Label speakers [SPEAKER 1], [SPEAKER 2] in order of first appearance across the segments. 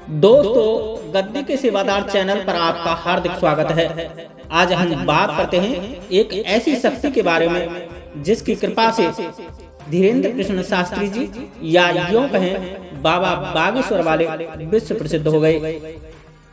[SPEAKER 1] दोस्तों, गद्दी के सेवादार चैनल पर आपका हार्दिक स्वागत है। आज हम बात करते हैं एक ऐसी शक्ति के बारे में जिसकी कृपा से धीरेन्द्र कृष्ण शास्त्री जी या यूं कहें बाबा बागेश्वर वाले विश्व प्रसिद्ध हो गए।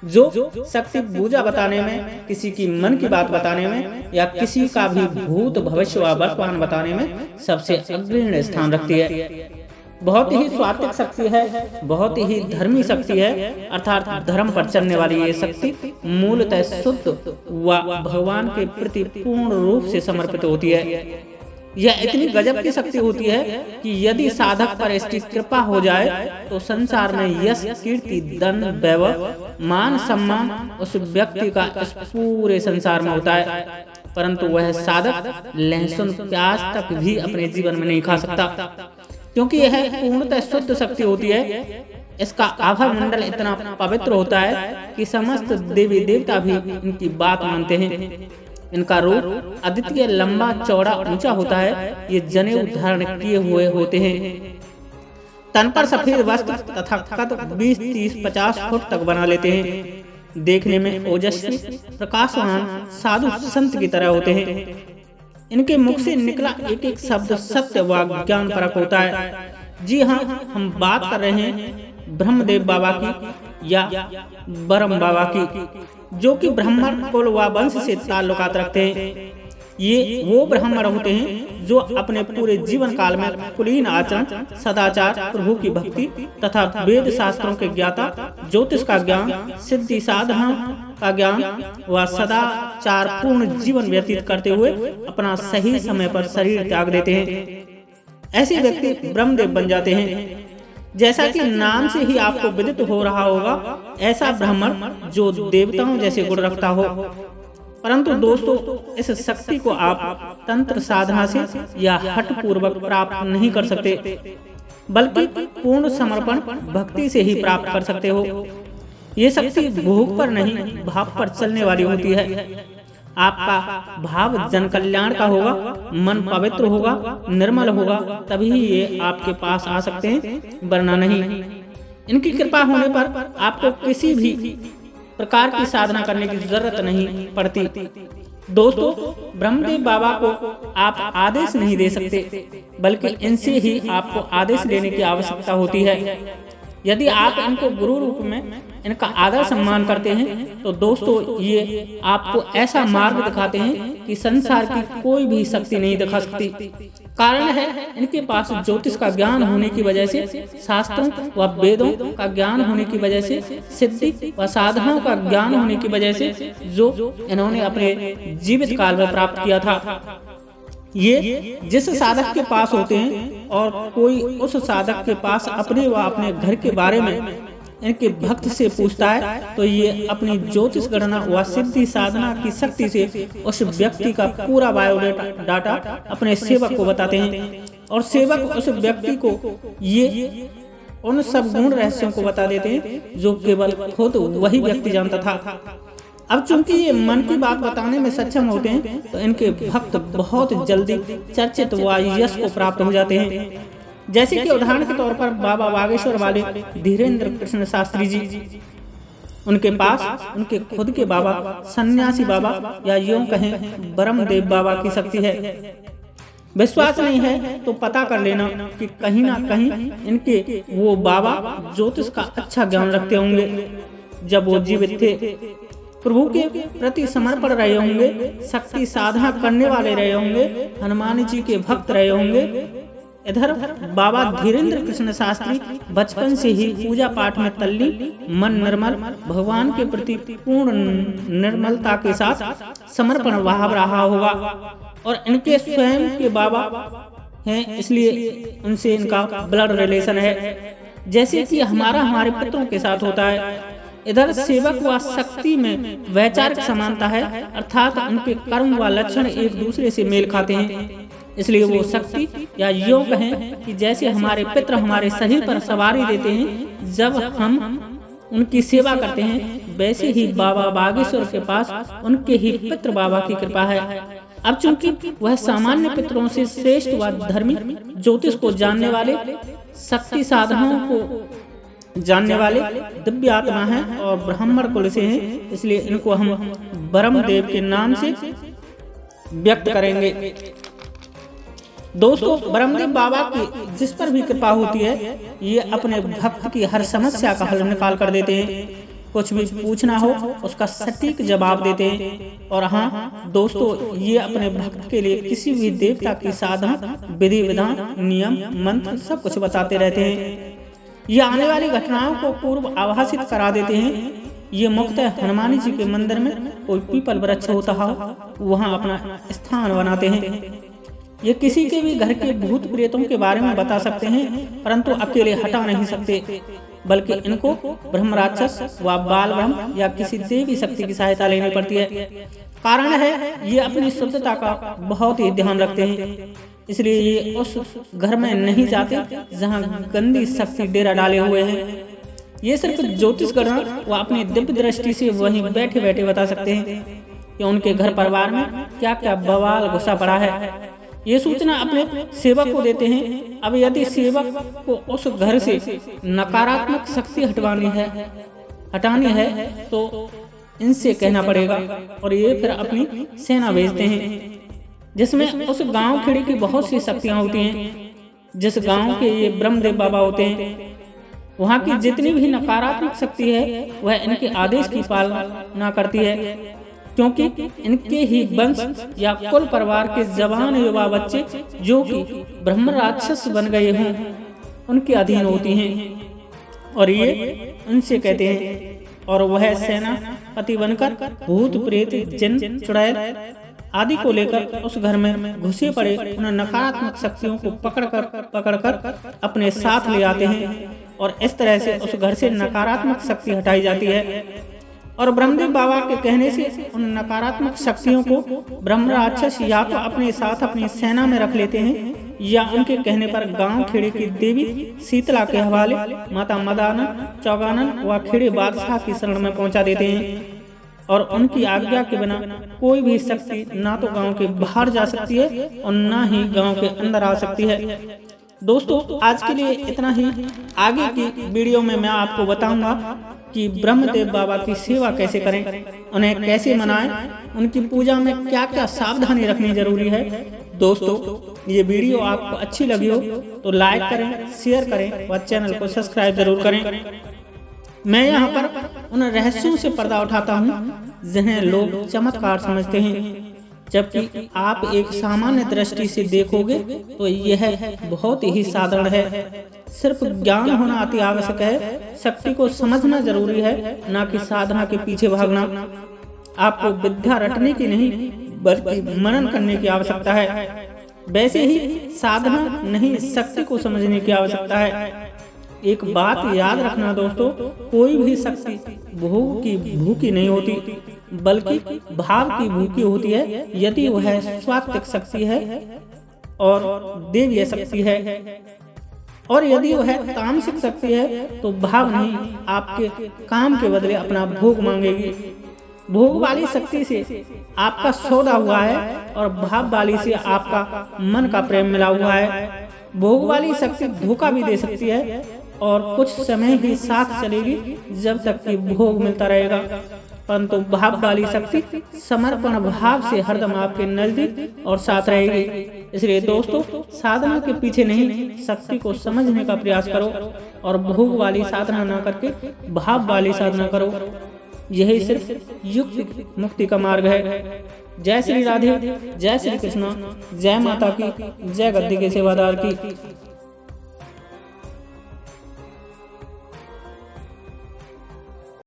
[SPEAKER 1] जो शक्ति पूजा बताने में, किसी की मन की बात बताने में या किसी का भी भूत भविष्य व वर्तमान बताने में सबसे अग्रणी स्थान रखती है। बहुत ही स्वात्विक शक्ति है, बहुत ही धर्मी शक्ति है, अर्थात धर्म पर चलने वाली ये शक्ति मूलतः शुद्ध व भगवान के प्रति पूर्ण रूप से समर्पित होती है। यह इतनी गजब की शक्ति होती है कि यदि साधक पर इसकी कृपा हो जाए तो संसार में यश, कीर्ति, धन, वैभव, मान, सम्मान उस व्यक्ति का इस पूरे संसार में होता है, परंतु वह साधक लहसुन प्याज तक भी अपने जीवन में नहीं खा सकता, क्योंकि यह पूर्णतः शुद्ध शक्ति होती है। इसका आभा मंडल इतना पवित्र होता है कि समस्त देवी देवता भी इनकी बात मानते हैं। इनका रूप अद्वितीय, लंबा, चौड़ा, ऊंचा होता है। ये जनेऊ धारण किए हुए होते हैं। तन पर सफेद वस्त्र तथा कद 20, 30, 50 फुट तक बना लेते हैं। देखने में ओजस्वी, प्रकाशवान, साधु संत की तरह होते हैं। इनके मुख से निकला एक एक शब्द सत्य व ज्ञान परक होता है। जी हाँ, हम बात कर रहे हैं ब्रह्मदेव बाबा की या ब्रह्म बाबा की, जो कि ब्राह्मण कुल व वंश से ताल्लुकात रखते हैं। ये वो ब्राह्मण होते हैं जो अपने पूरे जीवन काल में कुलीन आचरण, सदाचार, प्रभु की भक्ति तथा वेद शास्त्रों के ज्ञाता, ज्योतिष का ज्ञान, सिद्धि साधना का ज्ञान व सदाचार पूर्ण जीवन व्यतीत करते हुए अपना सही समय पर शरीर त्याग देते हैं। ऐसे व्यक्ति ब्रह्मदेव बन जाते हैं। जैसा कि नाम से ही आपको विदित हो रहा होगा, ऐसा ब्राह्मण जो देवताओं जैसे गुण रखता हो। परंतु दोस्तों, इस शक्ति को आप तंत्र साधना से या हठ पूर्वक प्राप्त नहीं कर सकते, बल्कि पूर्ण समर्पण भक्ति से ही प्राप्त कर सकते हो। ये शक्ति भोग पर नहीं, भाव पर चलने वाली होती है। आपका भाव जन कल्याण का होगा, मन पवित्र होगा, निर्मल होगा, तभी ये आपके पास आ सकते हैं, वरना नहीं। इनकी कृपा होने पर आपको किसी भी प्रकार की साधना करने की जरूरत नहीं पड़ती। दोस्तों, ब्रह्मदेव बाबा को आप आदेश नहीं दे सकते, बल्कि इनसे ही आपको आदेश देने की आवश्यकता होती है। यदि आप इनको गुरु रूप में इनका आदर सम्मान करते हैं तो दोस्तों, ये आपको ऐसा मार्ग दिखाते हैं कि संसार की कोई भी शक्ति नहीं दिखा सकती। कारण है इनके पास ज्योतिष का ज्ञान होने की वजह से, शास्त्रों व वेदों का ज्ञान होने की वजह से, सिद्धि व साधनाओं का ज्ञान होने की वजह से, जो इन्होंने अपने जीवित काल में प्राप्त किया था। ये जिस साधक के पास होते हैं और कोई उस साधक के पास अपने व अपने घर के बारे में इनके भक्त से पूछता है तो ये अपनी ज्योतिष गणना व सिद्धि साधना की शक्ति से उस व्यक्ति का पूरा बायोडाटा अपने सेवक को बताते हैं, और सेवक उस व्यक्ति को ये उन सब गुण रहस्यों को बता देते हैं जो केवल खुद वही व्यक्ति जानता था। अब चूंकि ये मन की बात बताने में सक्षम होते हैं तो इनके भक्त बहुत जल्दी चर्चित व यश को प्राप्त हो जाते हैं। जैसे कि उदाहरण के तौर पर बाबा बागेश्वर वाले धीरेन्द्र कृष्ण शास्त्री जी, उनके पास उनके खुद के बाबा सन्यासी बाबा या यूं कहें ब्रह्मदेव बाबा की शक्ति है। विश्वास नहीं है तो पता कर लेना कि कहीं ना कहीं इनके वो बाबा ज्योतिष का अच्छा ज्ञान रखते होंगे। जब वो जीवित थे, प्रभु के प्रति समर्पण रहे होंगे, शक्ति साधना करने वाले रहे होंगे, हनुमान जी के भक्त रहे होंगे। इधर बाबा धीरेन्द्र कृष्ण शास्त्री बचपन से ही पूजा पाठ में तल्लीन, मन निर्मल, भगवान के प्रति पूर्ण निर्मलता के साथ समर्पण भाव रहा होगा, और इनके स्वयं के बाबा हैं, इसलिए उनसे इनका ब्लड रिलेशन है, जैसे कि हमारे पितरों के साथ होता है। इधर सेवक व शक्ति में वैचारिक समानता है, अर्थात उनके कर्म व लक्षण एक दूसरे से मेल खाते हैं। इसलिए वो शक्ति या यूं कहें कि जैसे हमारे पितर हमारे शरीर पर सवारी देते हैं जब हम उनकी सेवा करते हैं, वैसे ही बाबा बागेश्वर के पास उनके ही पितृ बाबा की कृपा है। अब चूंकि वह सामान्य पितरों से श्रेष्ठ व धर्मी, ज्योतिष को जानने वाले, शक्ति साधनों को जानने वाले दिव्य आत्मा हैं और ब्राह्मण कुल से हैं, इसलिए इनको हम ब्रह्मदेव के नाम से व्यक्त करेंगे। दोस्तों, ब्रह्मदेव बाबा की जिस पर भी कृपा होती है, ये अपने भक्त की हर समस्या का हल निकाल कर देते हैं। कुछ भी पूछना हो उसका सटीक जवाब देते हैं। और हाँ दोस्तों, ये अपने भक्त के लिए किसी भी देवता की साधना, विधि विधान, नियम, मंत्र सब कुछ बताते रहते हैं। ये आने वाली घटनाओं को पूर्व आभासित करा देते हैं। ये मुख्यतः हनुमान जी के मंदिर में कोई पीपल वृक्ष होता हो, वहाँ अपना स्थान बनाते हैं। ये किसी के भी घर के भूत प्रेतों के बारे में बता सकते हैं, परंतु अकेले हटा नहीं सकते, बल्कि इनको ब्रह्म राक्षस व बाल ब्रह्म या किसी देवी शक्ति की सहायता लेनी पड़ती है। कारण है ये अपनी शुद्धता का बहुत ही ध्यान रखते हैं, इसलिए ये उस घर में नहीं जाते जहां गंदी शक्ति डेरा डाले हुए हैं। ये सिर्फ ज्योतिष गणना व अपनी दिव्य दृष्टि से वहीं बैठे बैठे बता सकते हैं कि उनके घर परिवार में क्या क्या बवाल घुसा पड़ा है। ये सूचना अपने सेवक को देते हैं। अब यदि सेवक को उस घर से नकारात्मक शक्ति हटानी है तो इनसे कहना पड़ेगा, और ये फिर अपनी सेना भेजते हैं जिसमें उस गांव खेड़े की बहुत सी शक्तियां होती हैं। जिस गांव के ये ब्रह्मदेव बाबा होते हैं, वहाँ की जितनी भी नकारात्मक शक्ति है वह इनके आदेश की पालना करती है, क्योंकि इनके ही वंश या कुल परिवार के जवान युवा बच्चे जो कि ब्रह्म राक्षस बन गए हों उनके अधीन होती हैं, और ये उनसे कहते हैं, और वह सेनापति बनकर भूत प्रेत जिन चुड़ैल आदि को लेकर उस घर में घुसे पड़े उन नकारात्मक शक्तियों को पकड़कर अपने साथ ले आते हैं, और इस तरह से उस घर से नकारात्मक शक्ति हटाई जाती है। और ब्रह्मदेव बाबा के कहने से उन नकारात्मक शक्तियों को ब्रह्म राक्षस या तो अपने साथ अपनी सेना में रख लेते हैं, या उनके कहने पर गांव खेड़े की देवी शीतला के हवाले माता मदानन, चौगानन व खेड़े बादशाह की शरण में पहुंचा देते हैं। और उनकी आज्ञा के बिना कोई भी शक्ति ना तो गांव के बाहर जा सकती है और ना ही गांव के अंदर आ सकती है। दोस्तों, आज के लिए इतना ही। आगे की वीडियो में मैं आपको बताऊंगा कि ब्रह्मदेव बाबा की सेवा कैसे करें, उन्हें कैसे मनाएं, उनकी पूजा में क्या क्या सावधानी रखनी जरूरी है। दोस्तों, ये वीडियो आपको अच्छी लगी हो तो लाइक करें, शेयर करें व चैनल को सब्सक्राइब जरूर करें। मैं यहाँ पर उन रहस्यों से पर्दा उठाता हूँ जिन्हें लोग चमत्कार समझते हैं, जबकि आप एक सामान्य दृष्टि से देखोगे तो यह बहुत ही साधारण है। सिर्फ ज्ञान होना अति आवश्यक है। शक्ति को समझना जरूरी है, ना कि साधना के पीछे भागना। आपको विद्या रटने की नहीं बल्कि मनन करने की आवश्यकता है। वैसे ही साधना नहीं, शक्ति को समझने की आवश्यकता है। एक बात याद रखना दोस्तों, कोई भी शक्ति भोग की भूखी नहीं होती, बल्कि भाव की भूखी होती है। यदि वह स्वात्विक शक्ति है और देवीय शक्ति है, और यदि वह तामसिक शक्ति है तो भाव नहीं, आपके काम के बदले अपना भोग मांगेगी। भोग वाली शक्ति से आपका सौदा हुआ है और भाव वाली से आपका मन का प्रेम मिला हुआ है। भोग वाली शक्ति धोखा भी दे सकती है और कुछ समय ही साथ चलेगी जब तक कि भोग मिलता रहेगा, परंतु भाव वाली शक्ति समर्पण भाव से हरदम आपके नजदीक और साथ रहेगी। इसलिए दोस्तों, साधना के पीछे नहीं, शक्ति को समझने का प्रयास करो और भोग वाली साधना न करके भाव वाली साधना करो। यही सिर्फ युक्त मुक्ति का मार्ग है। जय श्री राधे, जय श्री कृष्ण, जय माता की, जय गद्दी के सेवादार की।